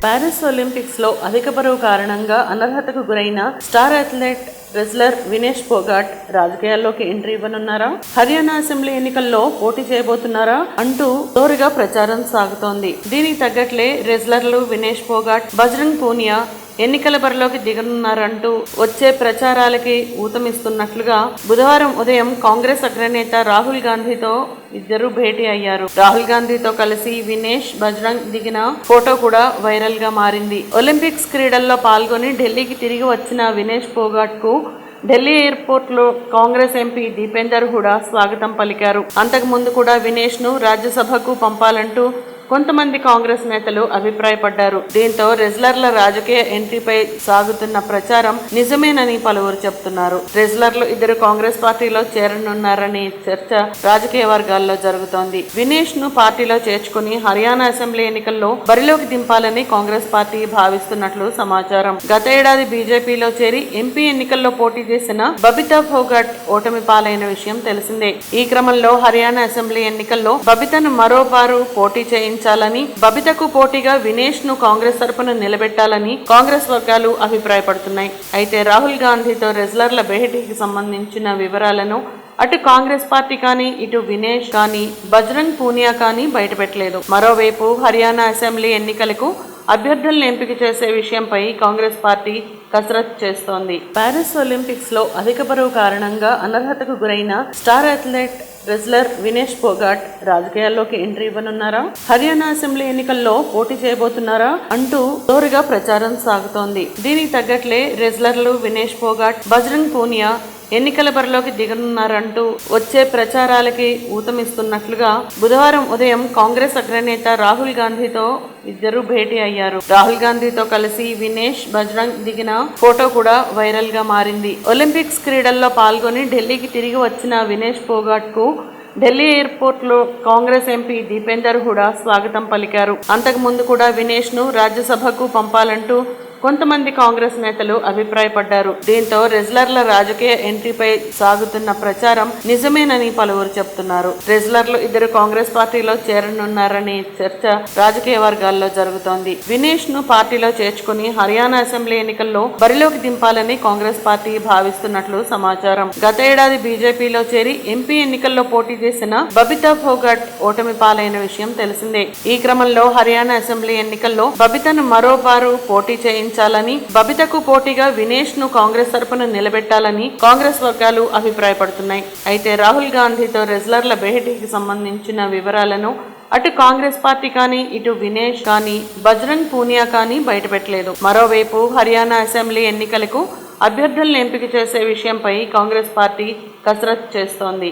Paris Olympics లో అధిక బరువు కారణంగా అనర్హతకు గురైన star athlete wrestler Vinesh Phogat రాజకీయాల్లోకి ఎంట్రీ ఇవ్వనున్నారా? హర్యానా అసెంబ్లీ ఎన్నికల్లో పోటీ చేయబోతున్నారా అంటూ జోరుగా ప్రచారం సాగుతోంది. దీనికి తగ్గట్లే రెజ్లర్లు వినేష్ ఫోగాట్, బజరంగ్ పూనియా ఎన్నికల బరిలోకి దిగనున్నారంటూ వచ్చే ప్రచారాలకి ఊతమిస్తున్నట్లుగా బుధవారం ఉదయం కాంగ్రెస్ అగ్రనేత రాహుల్ గాంధీతో ఇద్దరు భేటీ అయ్యారు. రాహుల్ గాంధీతో కలిసి వినేష్, బజరంగ్ దిగిన ఫోటో కూడా వైరల్ గా మారింది. ఒలింపిక్స్ క్రీడల్లో పాల్గొని ఢిల్లీకి తిరిగి వచ్చిన వినేష్ ఫోగాట్ కు ఢిల్లీ ఎయిర్పోర్ట్ లో కాంగ్రెస్ ఎంపీ దీపేందర్ హుడా స్వాగతం పలికారు. అంతకు ముందు కూడా వినేష్ ను రాజ్యసభకు పంపాలంటూ కొంతమంది కాంగ్రెస్ నేతలు అభిప్రాయపడ్డారు. దీంతో రెజ్లర్ల రాజకీయ ఎంట్రీపై సాగుతున్న ప్రచారం నిజమేనని పలువురు చెబుతున్నారు. రెజ్లర్లు ఇద్దరు కాంగ్రెస్ పార్టీలో చేరనున్నారనే చర్చ రాజకీయ వర్గాల్లో జరుగుతోంది. వినేష్ ను పార్టీలో చేర్చుకుని హర్యానా అసెంబ్లీ ఎన్నికల్లో బరిలోకి దింపాలని కాంగ్రెస్ పార్టీ భావిస్తున్నట్లు సమాచారం. గత ఏడాది బీజేపీలో చేరి ఎంపీ ఎన్నికల్లో పోటీ చేసిన బబితా ఫోగాట్ ఓటమి పాలైన విషయం తెలిసిందే. ఈ క్రమంలో హర్యానా అసెంబ్లీ ఎన్నికల్లో బబితను మరోపారు పోటీ చేయించాలని, బబితకు పోటీగా వినేష్ ను కాంగ్రెస్ తరపున నిలబెట్టాలని కాంగ్రెస్ వర్గాలు అభిప్రాయపడుతున్నాయి. అయితే రాహుల్ గాంధీతో రెజ్లర్ల భేటీకి సంబంధించిన వివరాలను అటు కాంగ్రెస్ పార్టీ కానీ, ఇటు వినేష్ కానీ, బజరంగ్ పూనియా కానీ బయటపెట్టలేదు. మరోవైపు హర్యానా అసెంబ్లీ ఎన్నికలకు అభ్యర్థులను ఎంపిక చేసే విషయంపై కాంగ్రెస్ పార్టీ కసరత్తు చేస్తోంది. పారిస్ ఒలింపిక్స్ లో అధిక బరువు కారణంగా అనర్హతకు గురైన star athlete wrestler Vinesh Phogat రాజకీయాల్లోకి ఎంట్రీ ఇవ్వనున్నారా? హర్యానా అసెంబ్లీ ఎన్నికల్లో పోటీ చేయబోతున్నారా అంటూ జోరుగా ప్రచారం సాగుతోంది. దీనికి తగ్గట్లే రెజ్లర్లు వినేష్ ఫోగాట్, బజరంగ్ పూనియా ఎన్నికల బరిలోకి దిగనున్నారంటూ వచ్చే ప్రచారాలకి ఊతమిస్తున్నట్లుగా బుధవారం ఉదయం కాంగ్రెస్ అగ్రనేత రాహుల్ గాంధీతో ఇద్దరు భేటీ అయ్యారు. రాహుల్ గాంధీతో కలిసి వినేష్, బజరంగ్ దిగిన ఫోటో కూడా వైరల్ గా మారింది. ఒలింపిక్స్ క్రీడల్లో పాల్గొని ఢిల్లీకి తిరిగి వచ్చిన వినేష్ ఫోగాట్ కు ఢిల్లీ ఎయిర్పోర్ట్ లో కాంగ్రెస్ ఎంపీ దీపేందర్ హుడా స్వాగతం పలికారు. అంతకు ముందు కూడా వినేష్ ను రాజ్యసభకు పంపాలంటూ కొంతమంది కాంగ్రెస్ నేతలు అభిప్రాయపడ్డారు. దీంతో రెజ్లర్ల రాజకీయ ఎంట్రీపై సాగుతున్న ప్రచారం నిజమేనని పలువురు చెబుతున్నారు. రెజ్లర్లు ఇద్దరు కాంగ్రెస్ పార్టీలో చేరనున్నారనే చర్చ రాజకీయ వర్గాల్లో జరుగుతోంది. వినేష్ ను పార్టీలో చేర్చుకుని హర్యానా అసెంబ్లీ ఎన్నికల్లో బరిలోకి దింపాలని కాంగ్రెస్ పార్టీ భావిస్తున్నట్లు సమాచారం. గత ఏడాది బీజేపీలో చేరి ఎంపీ ఎన్నికల్లో పోటీ చేసిన బబితా ఫోగాట్ ఓటమి పాలైన విషయం తెలిసిందే. ఈ క్రమంలో హర్యానా అసెంబ్లీ ఎన్నికల్లో బబితను మరోపారు పోటీ చేయించాలని, బబితకు పోటీగా వినేష్ ను కాంగ్రెస్ తరపున నిలబెట్టాలని కాంగ్రెస్ వర్గాలు అభిప్రాయపడుతున్నాయి. అయితే రాహుల్ గాంధీతో రెజ్లర్ల భేటీకి సంబంధించిన వివరాలను అటు కాంగ్రెస్ పార్టీ కానీ, ఇటు వినేష్ కానీ, బజరంగ్ పూనియా కానీ బయటపెట్టలేదు. మరోవైపు హర్యానా అసెంబ్లీ ఎన్నికలకు అభ్యర్థులను ఎంపిక చేసే విషయంపై కాంగ్రెస్ పార్టీ కసరత్తు చేస్తోంది.